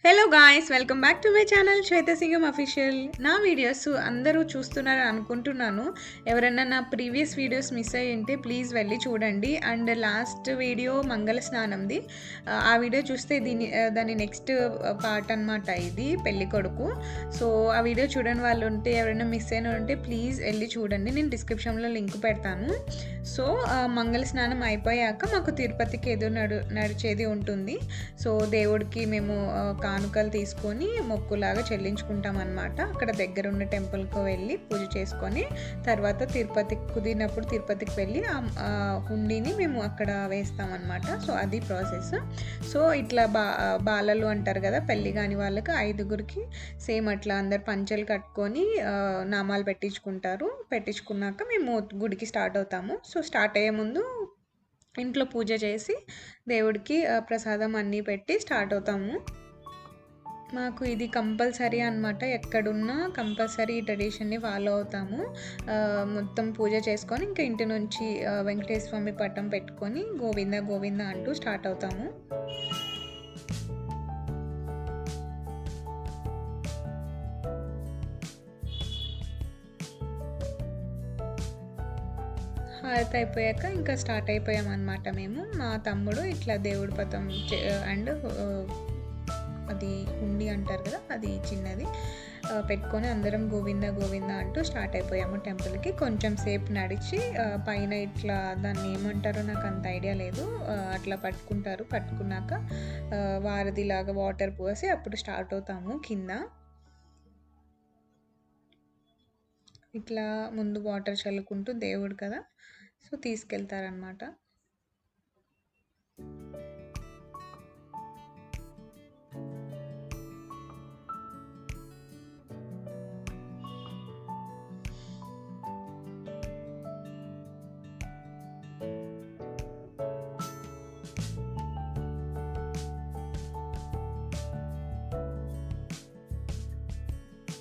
Hello guys, welcome back to my channel Shweta Singam official. నా videos అందరూ చూస్తున్నారని అనుకుంటున్నాను. ఎవరైనా నా ప్రీవియస్ వీడియోస్ మిస్ అయ్యి ఉంటే ప్లీజ్ వెళ్ళి చూడండి. అండ్ లాస్ట్ వీడియో మంగళ స్నానంది, ఆ వీడియో చూస్తే దాని నెక్స్ట్ పార్ట్ అనమాట ఇది, పెళ్ళి కొడుకు. సో ఆ వీడియో చూడని వాళ్ళు ఉంటే, ఎవరైనా మిస్ అయిన ఉంటే ప్లీజ్ వెళ్ళి చూడండి. నేను డిస్క్రిప్షన్లో లింక్ పెడతాను. సో మంగళ స్నానం అయిపోయాక మాకు తిరుపతికి ఏదో నడిచేది ఉంటుంది. సో దేవుడికి మేము కానుకలు తీసుకొని మొక్కులాగా చెల్లించుకుంటాం అనమాట. అక్కడ దగ్గర ఉన్న టెంపుల్కి వెళ్ళి పూజ చేసుకొని తర్వాత తిరుపతికి కుదిరినప్పుడు తిరుపతికి వెళ్ళి ఆ హుండీని మేము అక్కడ వేస్తాం అనమాట. సో అది ప్రాసెస్. సో ఇట్లా బాలలు అంటారు కదా, పెళ్ళి కాని వాళ్ళకి 5గురికి సేమ్ అట్లా అందరు పంచెలు కట్టుకొని నామాలు పెట్టించుకున్నాక మేము గుడికి స్టార్ట్ అవుతాము. సో స్టార్ట్ అయ్యే ముందు ఇంట్లో పూజ చేసి దేవుడికి ప్రసాదం అన్నీ పెట్టి స్టార్ట్ అవుతాము. మాకు ఇది కంపల్సరీ అనమాట. ఎక్కడున్నా కంపల్సరీ ఈ ట్రెడిషన్ని ఫాలో అవుతాము. మొత్తం పూజ చేసుకొని ఇంకా ఇంటి నుంచి వెంకటేశ్వర స్వామి పటం పెట్టుకొని గోవింద గోవింద అంటూ స్టార్ట్ అవుతాము. హారతి అయిపోయాక ఇంకా స్టార్ట్ అయిపోయామన్నమాట. మేము మా తమ్ముడు ఇట్లా దేవుడి పటం అండ్ అది హుండీ అంటారు కదా, అది చిన్నది పెట్టుకొని అందరం గోవింద గోవింద అంటూ స్టార్ట్ అయిపోయాము టెంపుల్కి. కొంచెం సేపు నడిచి పైన ఇట్లా దాన్ని ఏమంటారో నాకు అంత ఐడియా లేదు, అట్లా పట్టుకున్నాక వారధిలాగా వాటర్ పోసి అప్పుడు స్టార్ట్ అవుతాము కింద. ఇట్లా ముందు వాటర్ చల్లుకుంటూ దేవుడు కదా, సో తీసుకెళ్తారనమాట.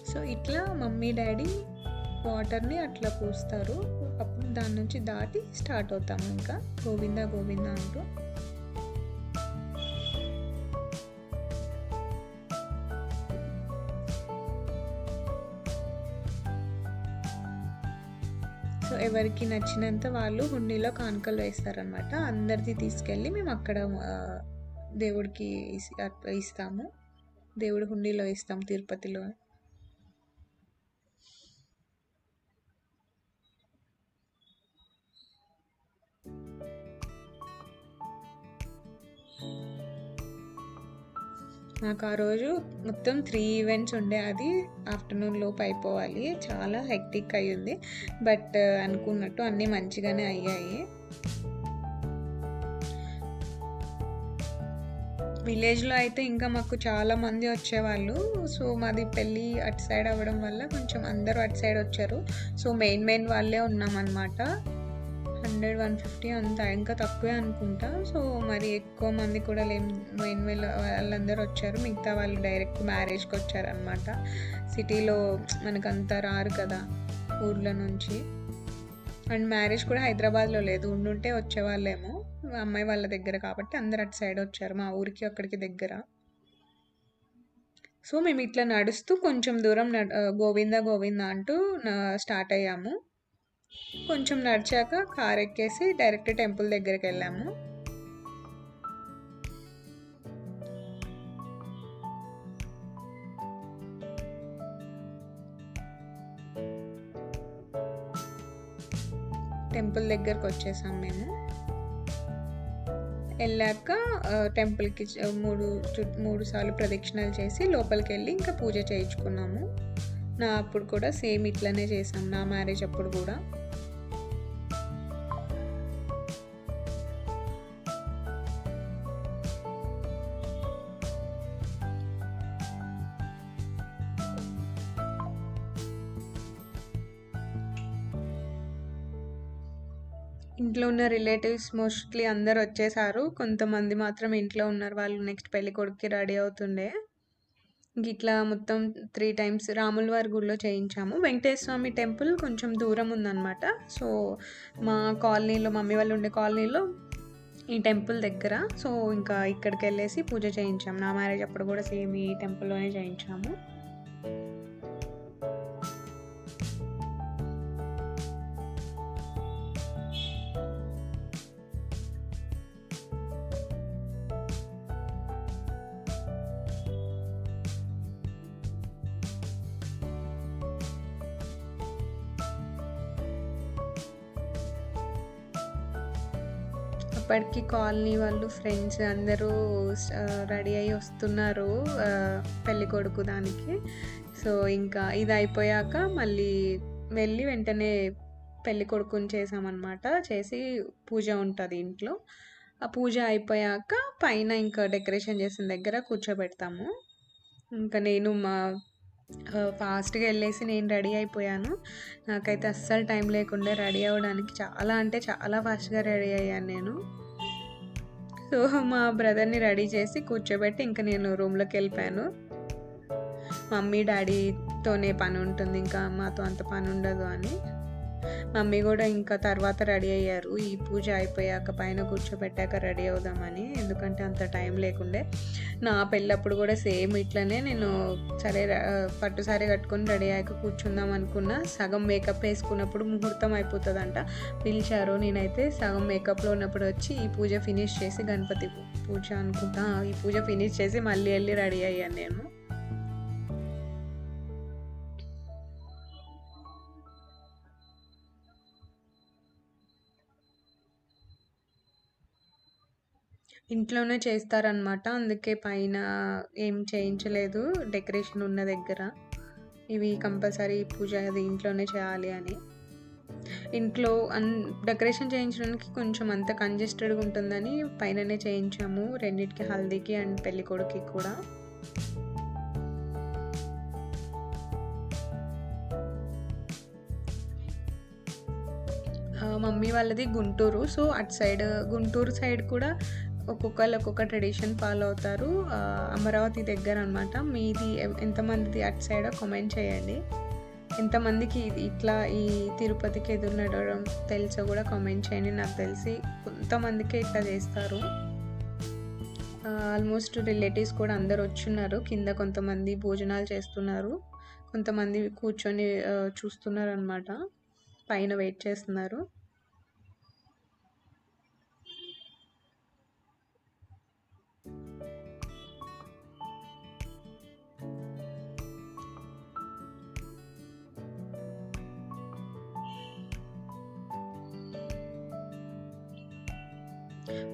సో ఇట్లా మమ్మీ డాడీ వాటర్ని అట్లా పోస్తారు. అప్పుడు దాని నుంచి దాటి స్టార్ట్ అవుతాము ఇంకా గోవింద గోవింద అంటూ. సో ఎవరికి నచ్చినంత వాళ్ళు హుండీలో కానుకలు వేస్తారనమాట. అందరిది తీసుకెళ్ళి మేము అక్కడ దేవుడికి ఇస్తాము. దేవుడి హుండీలో ఇస్తాం తిరుపతిలో. నాకు ఆ రోజు మొత్తం 3 ఈవెంట్స్ ఉండే, అది ఆఫ్టర్నూన్ లోపు అయిపోవాలి. చాలా హెక్టిక్ అయ్యింది, బట్ అనుకున్నట్టు అన్నీ మంచిగానే అయ్యాయి. విలేజ్లో అయితే ఇంకా మాకు చాలా మంది వచ్చేవాళ్ళు. సో మాది పెళ్ళి అటు సైడ్ అవ్వడం వల్ల కొంచెం అందరూ అటు సైడ్ వచ్చారు. సో మెయిన్ వాళ్ళే ఉన్నామన్నమాట. 100-150 అంత, ఇంకా తక్కువే అనుకుంటా. సో మరి ఎక్కువ మంది కూడా మెయిన్ వాళ్ళందరూ వచ్చారు. మిగతా వాళ్ళు డైరెక్ట్ మ్యారేజ్కి వచ్చారనమాట. సిటీలో మనకంతా రారు కదా ఊర్ల నుంచి. అండ్ మ్యారేజ్ కూడా హైదరాబాద్లో లేదు, ఉండుంటే వచ్చేవాళ్ళేమో. అమ్మాయి వాళ్ళ దగ్గర కాబట్టి అందరు అటు సైడ్ వచ్చారు, మా ఊరికి అక్కడికి దగ్గర. సో మేము ఇట్లా నడుస్తూ కొంచెం దూరం గోవింద గోవింద అంటూ స్టార్ట్ అయ్యాము. కొంచెం నడిచాక కార్ ఎక్కేసి డైరెక్ట్ టెంపుల్ దగ్గరికి వెళ్ళాము. టెంపుల్ దగ్గరకు వచ్చేసాం మేము. వెళ్ళాక టెంపుల్కి 3 సార్లు ప్రదక్షిణలు చేసి లోపలికి వెళ్ళి ఇంకా పూజ చేయించుకున్నాము. అప్పుడు కూడా సేమ్ ఇట్లనే చేసాం, నా మ్యారేజ్ అప్పుడు కూడా. ఇంట్లో ఉన్న రిలేటివ్స్ మోస్ట్లీ అందరు వచ్చేసారు. కొంతమంది మాత్రం ఇంట్లో ఉన్నారు, వాళ్ళు నెక్స్ట్ పెళ్లి కొడుకుకి రెడీ అవుతుండే. ఇట్లా మొత్తం 3 టైమ్స్ రాములవారి గుడిలో చేయించాము. వెంకటేశ్వర స్వామి టెంపుల్ కొంచెం దూరం ఉందన్నమాట. సో మా కాలనీలో, మమ్మీ వాళ్ళు ఉండే కాలనీలో ఈ టెంపుల్ దగ్గర. సో ఇంకా ఇక్కడికెళ్ళేసి పూజ చేయించాము. నా మ్యారేజ్ అప్పుడు కూడా సేమ్ ఈ టెంపుల్‌లోనే చేయించాము. అప్పటికి కాలనీ వాళ్ళు, ఫ్రెండ్స్ అందరూ రెడీ అయ్యి వస్తున్నారు పెళ్ళికొడుకు దానికి. సో ఇంకా ఇది అయిపోయాక మళ్ళీ వెళ్ళి వెంటనే పెళ్ళికొడుకుని చేసామన్నమాట. చేసి పూజ ఉంటుంది ఇంట్లో. ఆ పూజ అయిపోయాక పైన ఇంకా డెకరేషన్ చేసిన దగ్గర కూర్చోబెడతాము. ఇంకా నేను ఫాస్ట్గా వెళ్ళేసి నేను రెడీ అయిపోయాను. నాకైతే అస్సలు టైం లేకుండా రెడీ అవ్వడానికి చాలా అంటే చాలా ఫాస్ట్గా రెడీ అయ్యాను నేను. సో మా బ్రదర్ని రెడీ చేసి కూర్చోబెట్టి ఇంకా నేను రూమ్లోకి వెళ్ళిపోయాను. మమ్మీ డాడీతోనే పని ఉంటుంది, ఇంకా మాతో అంత పని ఉండదు అని. మమ్మీ కూడా ఇంకా తర్వాత రెడీ అయ్యారు. ఈ పూజ అయిపోయాక పైన కూర్చోబెట్టాక రెడీ అవుదామని, ఎందుకంటే అంత టైం లేకుండే. నా పెళ్ళప్పుడు కూడా సేమ్ ఇట్లనే నేను సరే పట్టు సారీ కట్టుకొని రెడీ అయ్యాక కూర్చుందాం అనుకున్నా. సగం మేకప్ వేసుకున్నప్పుడు ముహూర్తం అయిపోతుందంట, పిలిచారు. నేనైతే సగం మేకప్లో ఉన్నప్పుడు వచ్చి ఈ పూజ ఫినిష్ చేసి, గణపతి పూజ అనుకుంటా, ఈ పూజ ఫినిష్ చేసి మళ్ళీ వెళ్ళి రెడీ అయ్యాను నేను. ఇంట్లోనే చేస్తారనమాట. అందుకే పైన ఏం చేయించలేదు డెకరేషన్ ఉన్న దగ్గర. ఇవి కంపల్సరీ పూజ అది ఇంట్లోనే చేయాలి అని. ఇంట్లో డెకరేషన్ చేయించడానికి కొంచెం అంత కంజెస్టెడ్గా ఉంటుందని పైననే చేయించాము, రెండింటికి, హల్దీకి అండ్ పెళ్ళికొడుకి కూడా. మమ్మీ వాళ్ళది గుంటూరు. సో అటు సైడ్ గుంటూరు సైడ్ కూడా ఒక్కొక్కళ్ళు ఒక్కొక్క ట్రెడిషన్ ఫాలో అవుతారు. అమరావతి దగ్గర అనమాట. మీది ఎంతమందిది అటు సైడ్ కామెంట్ చేయండి. ఎంతమందికి ఇట్లా ఈ తిరుపతికి ఎదురు నడవడం తెలుసో కూడా కామెంట్ చేయండి. నాకు తెలిసి కొంతమందికి ఇట్లా చేస్తారు. ఆల్మోస్ట్ రిలేటివ్స్ కూడా అందరు వచ్చున్నారు. కింద కొంతమంది భోజనాలు చేస్తున్నారు, కొంతమంది కూర్చొని చూస్తున్నారు అనమాట, పైన వెయిట్ చేస్తున్నారు.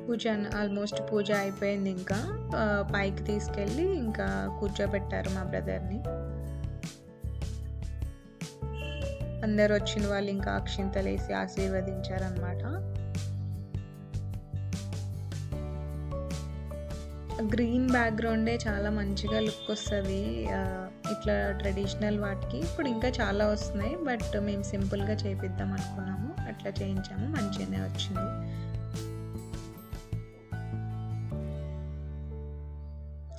పూజ ఆల్మోస్ట్ పూజ అయిపోయింది. ఇంకా పైకి తీసుకెళ్ళి ఇంకా కూర్చోబెట్టారు మా బ్రదర్ని. అందరు వచ్చిన వాళ్ళు ఇంకా అక్షింతలు వేసి ఆశీర్వదించారనమాట. గ్రీన్ బ్యాక్గ్రౌండే చాలా మంచిగా లుక్ వస్తుంది ఇట్లా ట్రెడిషనల్ వాటికి. ఇప్పుడు ఇంకా చాలా వస్తున్నాయి, బట్ మేము సింపుల్గా చేపిద్దాం అనుకున్నాము, అట్లా చేయించాము, మంచిగానే వచ్చింది.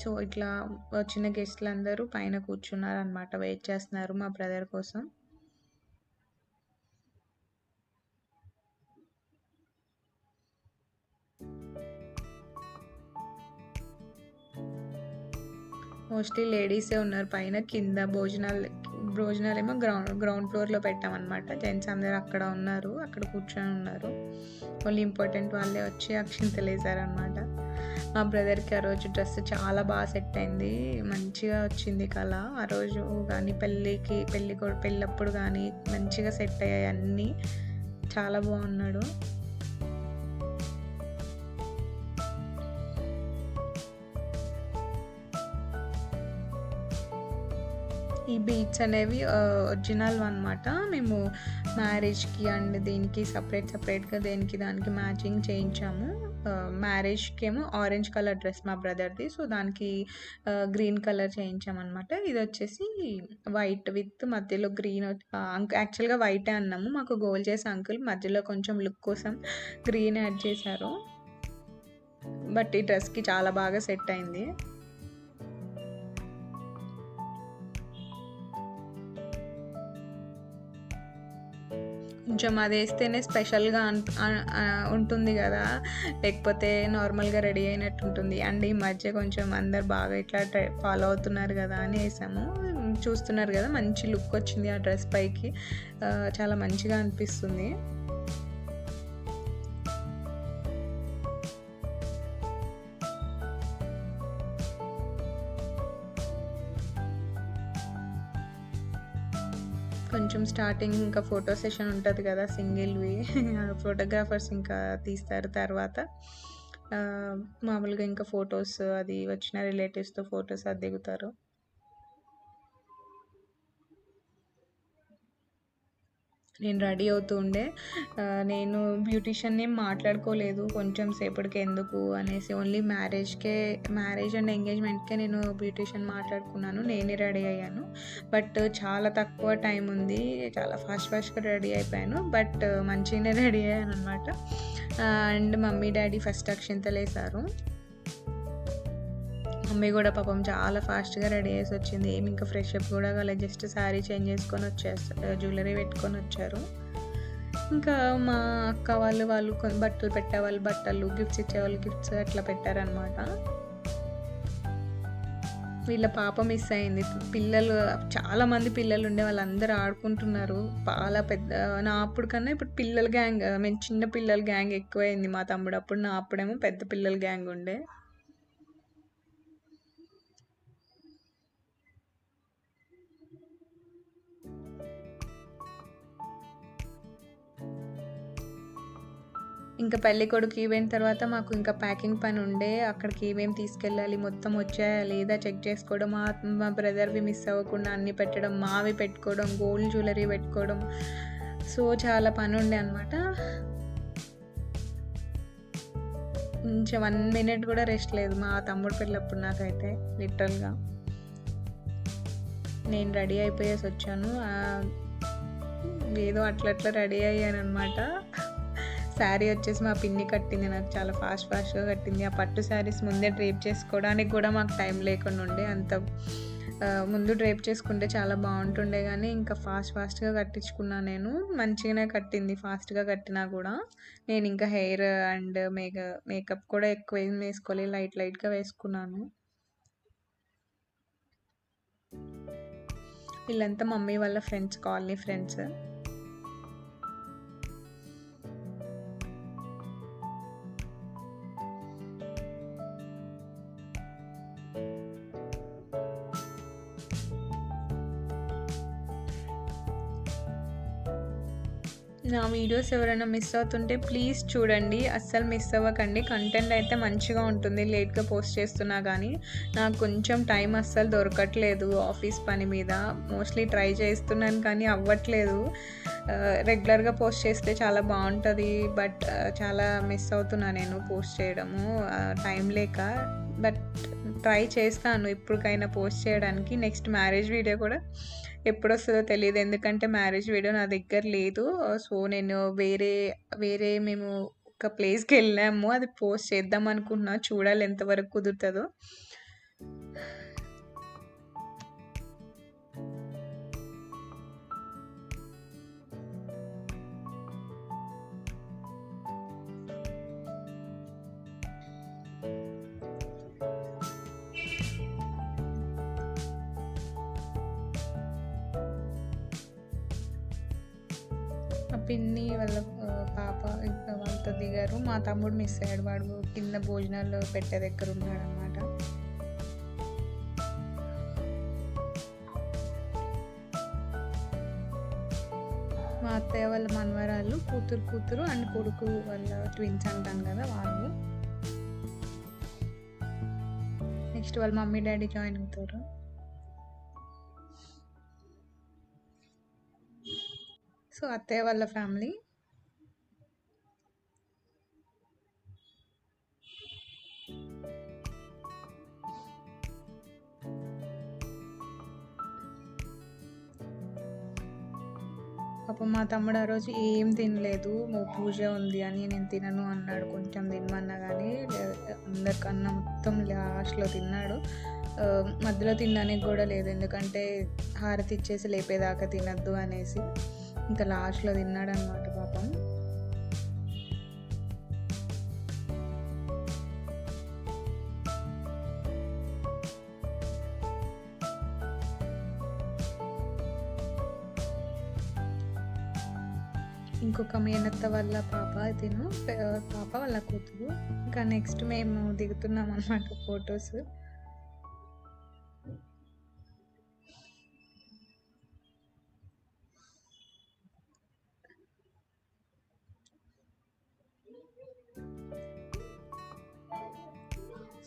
సో ఇట్లా వచ్చిన గెస్ట్లు అందరూ పైన కూర్చున్నారు అనమాట, వెయిట్ చేస్తున్నారు మా బ్రదర్ కోసం. మోస్ట్లీ లేడీసే ఉన్నారు పైన. కింద భోజనాలేమో గ్రౌండ్ ఫ్లోర్లో పెట్టామన్నమాట. జెంట్స్ అందరు అక్కడ ఉన్నారు, అక్కడ కూర్చొని ఉన్నారు. ఓన్లీ ఇంపార్టెంట్ వాళ్ళే వచ్చి అక్షింతలు వేసారనమాట. మా బ్రదర్కి ఆ రోజు డ్రెస్ చాలా బాగా సెట్ అయింది, మంచిగా వచ్చింది కళ. ఆ రోజు కానీ పెళ్ళప్పుడు కానీ మంచిగా సెట్ అయ్యాయి అన్నీ, చాలా బాగున్నాడు. ఈ బీట్స్ అనేవి ఒరిజినల్ అనమాట. మేము మ్యారేజ్కి అండ్ దీనికి సపరేట్గా దేనికి దానికి మ్యాచింగ్ చేయించాము. మ్యారేజ్కి ఏమో ఆరెంజ్ కలర్ డ్రెస్ మా బ్రదర్ది, సో దానికి గ్రీన్ కలర్ చేయించామన్నమాట. ఇది వచ్చేసి వైట్ విత్ మధ్యలో గ్రీన్. యాక్చువల్గా వైటే అన్నాము, మాకు గోల్ చేసే అంకుల్ మధ్యలో కొంచెం లుక్ కోసం గ్రీన్ యాడ్ చేశారు. బట్ ఈ డ్రెస్కి చాలా బాగా సెట్ అయింది. కొంచెం అది వేస్తేనే స్పెషల్గా ఉంటుంది కదా, లేకపోతే నార్మల్గా రెడీ అయినట్టు ఉంటుంది. అండ్ ఈ మధ్య కొంచెం అందరు బాగా ఇట్లా ఫాలో అవుతున్నారు కదా అని వేసాము. చూస్తున్నారు కదా, మంచి లుక్ వచ్చింది ఆ డ్రెస్ పైకి, చాలా మంచిగా అనిపిస్తుంది. కొంచెం స్టార్టింగ్ ఇంకా ఫోటో సెషన్ ఉంటుంది కదా సింగిల్వి, ఫోటోగ్రాఫర్స్ ఇంకా తీస్తారు. తర్వాత మామూలుగా ఇంకా ఫొటోస్ అది వచ్చిన రిలేటివ్స్తో ఫొటోస్ అది దిగుతారు. నేను రెడీ అవుతూ ఉండే, నేను బ్యూటీషియన్ని మాట్లాడుకోలేదు కొంచెం సేపటికి ఎందుకు అనేసి, ఓన్లీ మ్యారేజ్ అండ్ ఎంగేజ్మెంట్కే నేను బ్యూటీషియన్ మాట్లాడుకున్నాను, నేనే రెడీ అయ్యాను. బట్ చాలా తక్కువ టైం ఉంది, చాలా ఫాస్ట్గా రెడీ అయిపోయాను. బట్ మంచిగానే రెడీ అయ్యాను అనమాట. అండ్ మమ్మీ డాడీ ఫస్ట్ అక్షింతలు వేశారు. మమ్మీ కూడా పాపం చాలా ఫాస్ట్గా రెడీ చేసి వచ్చింది, ఏమి ఇంకా ఫ్రెష్ అప్ కూడా కాలేదు, జస్ట్ శారీ చేంజ్ చేసుకొని జ్యువెలరీ పెట్టుకొని వచ్చారు. ఇంకా మా అక్క వాళ్ళు బట్టలు పెట్టేవాళ్ళు బట్టలు, గిఫ్ట్స్ ఇచ్చేవాళ్ళు గిఫ్ట్స్ అట్లా పెట్టారనమాట. వీళ్ళ పాప మిస్ అయింది. పిల్లలు చాలామంది పిల్లలు ఉండే, వాళ్ళందరూ ఆడుకుంటున్నారు. చాలా పెద్ద, నా అప్పుడు కన్నా ఇప్పుడు పిల్లల గ్యాంగ్, మేము చిన్న పిల్లల గ్యాంగ్ ఎక్కువైంది మా తమ్ముడు అప్పుడు, నా అప్పుడేమో పెద్ద పిల్లల గ్యాంగ్ ఉండే. ఇంకా పెళ్లి కొడుకు ఈవెంట్ తర్వాత మాకు ఇంకా ప్యాకింగ్ పని ఉండే, అక్కడికి ఏమేమి తీసుకెళ్ళాలి, మొత్తం వచ్చాయా లేదా చెక్ చేసుకోవడం, మా బ్రదర్వి మిస్ అవ్వకుండా అన్నీ పెట్టడం, మావి పెట్టుకోవడం, గోల్డ్ జ్యువెలరీ పెట్టుకోవడం, సో చాలా పని ఉండే అనమాట. కొంచెం 1 minute కూడా రెస్ట్ లేదు మా తమ్ముడు పెళ్ళప్పుడు నాకైతే. లిటరల్గా నేను రెడీ అయిపోయేసి వచ్చాను, ఏదో అట్లా రెడీ అయ్యాను అనమాట. శారీ వచ్చేసి మా పిన్ని కట్టింది, నాకు చాలా ఫాస్ట్గా కట్టింది. ఆ పట్టు శారీస్ ముందే డ్రేప్ చేసుకోవడానికి కూడా మాకు టైం లేకుండా ఉండే, అంత ముందు డ్రేప్ చేసుకుంటే చాలా బాగుంటుండే, కానీ ఇంకా ఫాస్ట్గా కట్టించుకున్నాను నేను. మంచిగానే కట్టింది, ఫాస్ట్గా కట్టినా కూడా. నేను ఇంకా హెయిర్ అండ్ మేకప్ కూడా ఎక్కువ ఏం వేసుకోలేదు, లైట్గా వేసుకున్నాను. వీళ్ళంతా మమ్మీ వాళ్ళ ఫ్రెండ్స్, కాలనీ ఫ్రెండ్స్. నా వీడియోస్ ఎవరైనా మిస్ అవుతుంటే ప్లీజ్ చూడండి, అస్సలు మిస్ అవ్వకండి. కంటెంట్ అయితే మంచిగా ఉంటుంది, లేట్గా పోస్ట్ చేస్తున్నా కానీ నాకు కొంచెం టైం అస్సలు దొరకట్లేదు ఆఫీస్ పని మీద. మోస్ట్లీ ట్రై చేస్తున్నాను కానీ అవ్వట్లేదు. రెగ్యులర్గా పోస్ట్ చేస్తే చాలా బాగుంటుంది, బట్ చాలా మిస్ అవుతున్నా నేను పోస్ట్ చేయడము, టైం లేక. బట్ ట్రై చేస్తాను ఇప్పటికైనా పోస్ట్ చేయడానికి. నెక్స్ట్ మ్యారేజ్ వీడియో కూడా ఎప్పుడు వస్తుందో తెలియదు, ఎందుకంటే మ్యారేజ్ వీడియో నా దగ్గర లేదు. సో నేను వేరే మేము ఒక ప్లేస్కి వెళ్ళాము, అది పోస్ట్ చేద్దాం అనుకుంటున్నా, చూడాలి ఎంతవరకు కుదురుతుందో. మా పిన్ని వాళ్ళ పాప ఇంకా వాళ్ళతో దిగారు. మా తమ్ముడు మిస్ అయ్యాడు, వాడు కింద భోజనాలు పెట్టే దగ్గర ఉన్నాడు అనమాట. మా అత్తయ్య వాళ్ళ మనవరాలు, కూతురు అండ్ కొడుకు వాళ్ళ ట్విన్స్ అంటాను కదా వాళ్ళు. నెక్స్ట్ వాళ్ళ మమ్మీ డాడీ జాయిన్ అవుతారు. సో అత్తయ్య వాళ్ళ ఫ్యామిలీ. పాపం మా తమ్ముడు ఆ రోజు ఏం తినలేదు, పూజ ఉంది అని నేను తినను అన్నాడు. కొంచెం తినమన్నా కానీ అందరికన్నా మొత్తం లాస్ట్లో తిన్నాడు. మధ్యలో తినడానికి కూడా లేదు, ఎందుకంటే హారతి ఇచ్చేసి లేపేదాకా తినద్దు అనేసి. ఇంకా లాస్ట్లో తిన్నాడనమాట పాపం. ఇంకొక మేనత్త వాళ్ళ పాప తిను, పాప వాళ్ళ కూతురు. ఇంకా నెక్స్ట్ మేము దిగుతున్నాం అన్నమాట ఫొటోస్.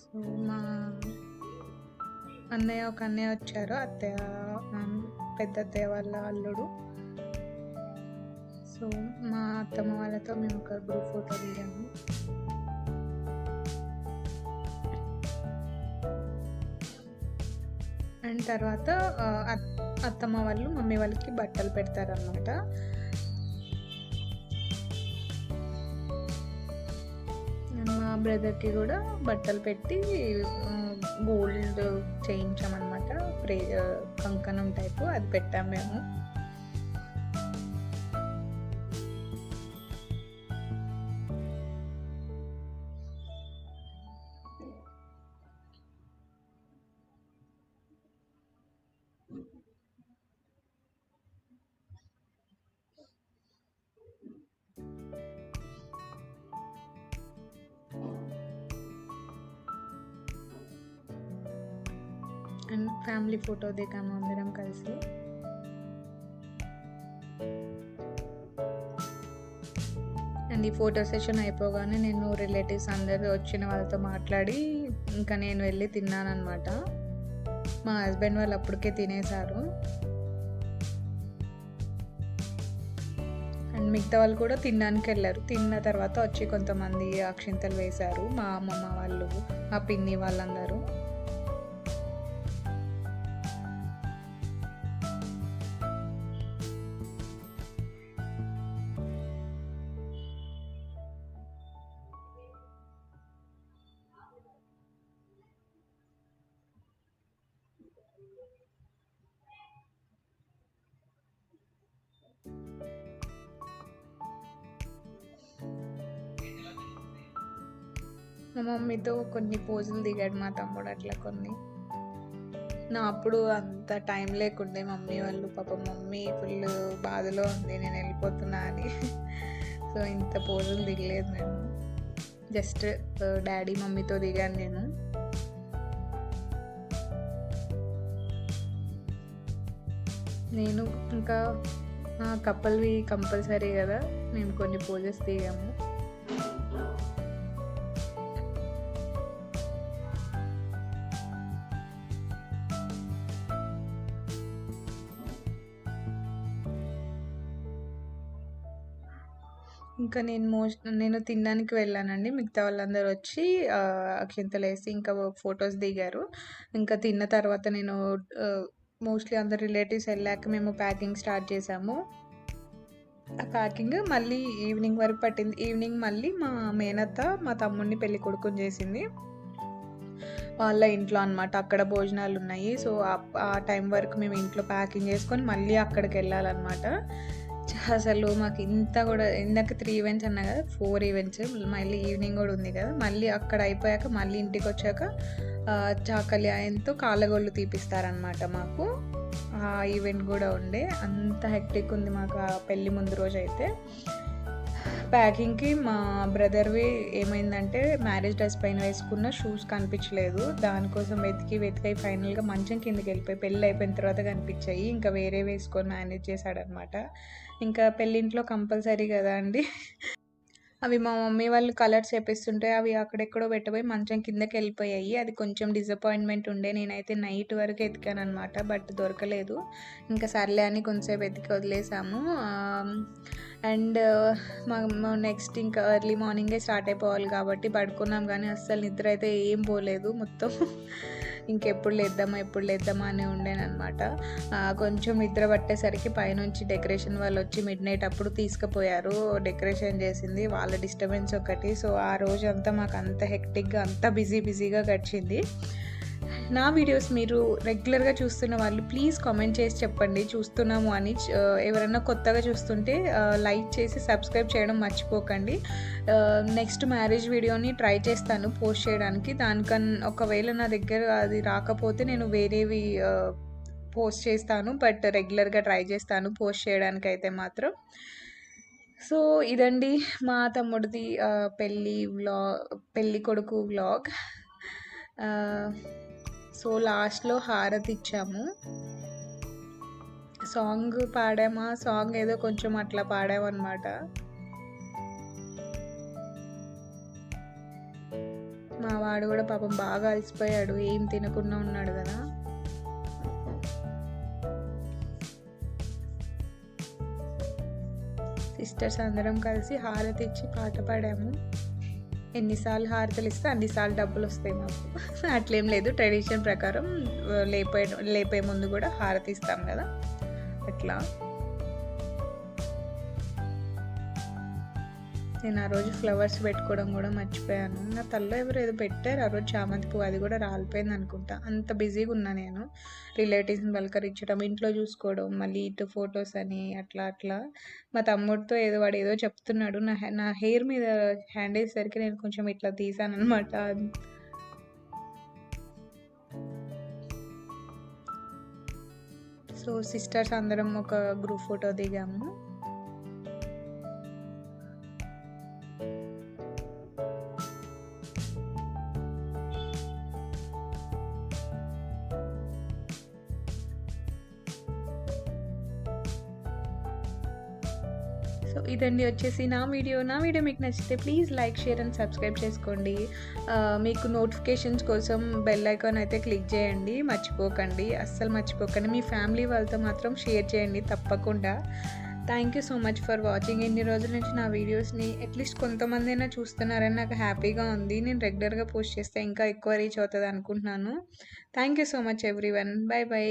సో మా ఒక అన్నయ్య వచ్చారు, అత్తయ్య పెద్ద అత్తయ్య వాళ్ళ అల్లుడు. సో మా అత్తమ్మ వాళ్ళతో మేము ఒక గ్రూప్ ఫోటో దిగాము. అండ్ తర్వాత అత్తమ్మ వాళ్ళు మమ్మీ వాళ్ళకి బట్టలు పెడతారనమాట. మా బ్రదర్కి కూడా బట్టలు పెట్టి గోల్డ్ చేయించామన్నమాట, కంకణం టైపు అది పెట్టాము మేము. అండ్ ఫ్యామిలీ ఫోటో దిగాము అందరం కలిసి. అండ్ ఈ ఫోటో సెషన్ అయిపోగానే నేను రిలేటివ్స్ అందరూ వచ్చిన వాళ్ళతో మాట్లాడి ఇంకా నేను వెళ్ళి తిన్నానమాట. మా హస్బెండ్ వాళ్ళు అప్పటికే తినేశారు. అండ్ మిగతా వాళ్ళు కూడా తినడానికి వెళ్ళారు. తిన్న తర్వాత వచ్చి కొంతమంది అక్షింతలు వేశారు, మా అమ్మమ్మ వాళ్ళు, మా పిన్ని వాళ్ళందరూ. మా మమ్మీతో కొన్ని పోజులు దిగాడు మా తమ్ముడు, అట్లా కొన్ని. నా అప్పుడు అంత టైం లేకుండే, మమ్మీ వాళ్ళు పాపం మమ్మీ ఫుల్ బాధలో ఉంది నేను వెళ్ళిపోతున్నా అని. సో ఇంత పోజులు దిగలేదు నేను, జస్ట్ డాడీ మమ్మీతో దిగాను నేను. నేను ఇంకా కపుల్వి కంపల్సరీ కదా, మేము కొన్ని పోజెస్ దిగాము. ఇంకా నేను తినడానికి వెళ్ళానండి. మిగతా వాళ్ళందరూ వచ్చి అక్షింతలు వేసి ఇంకా ఫొటోస్ దిగారు. ఇంకా తిన్న తర్వాత నేను మోస్ట్లీ అందరు రిలేటివ్స్ వెళ్ళాక మేము ప్యాకింగ్ స్టార్ట్ చేసాము. ఆ ప్యాకింగ్ మళ్ళీ ఈవినింగ్ వరకు పట్టింది. ఈవినింగ్ మళ్ళీ మా మేనత్త మా తమ్ముడిని పెళ్లి కొడుకుని చేసింది వాళ్ళ ఇంట్లో అనమాట. అక్కడ భోజనాలు ఉన్నాయి. సో ఆ టైం వరకు మేము ఇంట్లో ప్యాకింగ్ చేసుకొని మళ్ళీ అక్కడికి వెళ్ళాలన్నమాట. అసలు మాకు ఇంత కూడా ఇందాక 3 ఈవెంట్స్ అన్నా కదా, 4 ఈవెంట్స్, మళ్ళీ ఈవినింగ్ కూడా ఉంది కదా. మళ్ళీ అక్కడ అయిపోయాక మళ్ళీ ఇంటికి వచ్చాక చాకలి ఆయనతో కాళ్ళగోళ్ళు తీపిస్తారనమాట మాకు. ఆ ఈవెంట్ కూడా ఉండే, అంత హెక్టిక్ ఉంది మాకు ఆ పెళ్ళి ముందు రోజు అయితే. ప్యాకింగ్కి మా బ్రదర్వి ఏమైందంటే మ్యారేజ్ డ్రెస్ పైన వేసుకున్న షూస్ కనిపించలేదు. దానికోసం వెతికి ఫైనల్గా మంచం కిందకి వెళ్ళిపోయి పెళ్ళి అయిపోయిన తర్వాత కనిపించాయి. ఇంకా వేరే వేసుకొని మేనేజ్ చేశాడనమాట. ఇంకా పెళ్ళింట్లో కంపల్సరీ కదా అండి, అవి మా మమ్మీ వాళ్ళు కలర్స్ వేపిస్తుంటే అవి అక్కడెక్కడో పెట్టబోయి మంచం కిందకి వెళ్ళిపోయాయి. అది కొంచెం డిసప్పాయింట్మెంట్ ఉండే. నేనైతే నైట్ వరకు ఎతికాను అనమాట, బట్ దొరకలేదు. ఇంకా సర్లే అని కొంచెంసేపు ఎతికి వదిలేసాము. అండ్ నెక్స్ట్ ఇంకా ఎర్లీ మార్నింగే స్టార్ట్ అయిపోవాలి కాబట్టి పడుకున్నాం, కానీ అస్సలు నిద్ర అయితే ఏం పోలేదు. మొత్తం ఇంకెప్పుడు లేద్దామా అని ఉండేనమాట. కొంచెం నిద్ర పట్టేసరికి పైనుంచి డెకరేషన్ వాళ్ళు వచ్చి మిడ్నైట్ అప్పుడు తీసుకుపోయారు. డెకరేషన్ చేసింది వాళ్ళ డిస్టర్బెన్స్ ఒకటి. సో ఆ రోజు అంతా మాకు అంత హెక్టిక్గా అంత బిజీగా గడిచింది. నా వీడియోస్ మీరు రెగ్యులర్‌గా చూస్తున్న వాళ్ళు ప్లీజ్ కామెంట్ చేసి చెప్పండి చూస్తున్నాము అని. ఎవరైనా కొత్తగా చూస్తుంటే లైక్ చేసి సబ్స్క్రైబ్ చేయడం మర్చిపోకండి. నెక్స్ట్ మ్యారేజ్ వీడియోని ట్రై చేస్తాను పోస్ట్ చేయడానికి. ఒకవేళ నా దగ్గర అది రాకపోతే నేను వేరేవి పోస్ట్ చేస్తాను. బట్ రెగ్యులర్‌గా ట్రై చేస్తాను పోస్ట్ చేయడానికైతే మాత్రం. సో, ఇదండి మా తమ్ముడిది పెళ్లి కొడుకు వ్లాగ్. ఆహ్, సో, లాస్ట్‌లో హారతిచ్చాము. సాంగ్ పాడామా, సాంగ్ ఏదో కొంచెం అట్లా పాడామనమాట. మా వాడు గూడా పాపం బాగా అలసిపోయాడు. ఏం తినకుండా ఉన్నాడు గదా! సిస్టర్స్ అందరం కలిసి హారతిచ్చి పాట పాడాము. ఎన్నిసార్లు హారతలిస్తే అన్నిసార్లు డబ్బులొస్తాయి మాకు. అట్లేం లేదు. ట్రెడిషన్ ప్రకారం లేపే ముందు గూడా హారతిస్తాం గదా! అట్లా. నేను ఆ రోజు ఫ్లవర్స్ పెట్టుకోవడం గూడా మర్చిపోయాను. నా తలలో ఎవరో ఏదో పెట్టారు ఆ రోజు చామంతి పువ్వు. అది గూడా రాలిపోయిందనుకుంటా. అంత బిజీగా ఉన్నా నేను. రిలేటివ్స్‌ని పలకరించడం, ఇంట్లో చూసుకోవడం, మళ్ళీ ఇటు ఫోటోస్ అని అట్లా. మా తమ్ముడితో వాడేదో చెప్తున్నాడు. నా హెయిర్ మీద హ్యాండ్ ఏసేసరికి నేను కొంచెం ఇట్లా తీసాననమాట. సో, సిస్టర్స్ అందరం ఒక గ్రూప్ ఫోటో దిగాము. సో, ఇదండి వచ్చేసి నా వీడియో. నా వీడియో మీకు నచ్చితే please like, share and subscribe చేసుకోండి. మీకు నోటిఫికేషన్స్ కోసం బెల్ ఐకాన్ అయితే క్లిక్ చేయండి. మర్చిపోకండి. అస్సలు మర్చిపోకండి. మీ ఫ్యామిలీ వాళ్ళతో మాత్రం షేర్ చేయండి తప్పకుండా. Thank you so much for watching. ఇన్ని రోజుల నుంచి నా వీడియోస్‌ని అట్‌లీస్ట్ కొంతమందైనా చూస్తున్నారని నాకు హ్యాపీగా ఉంది. నేను రెగ్యులర్‌గా పోస్ట్ చేస్తే ఇంకా ఎక్కువ రీచ్ అవుతది అనుకుంటున్నాను. Thank you so much everyone. By by.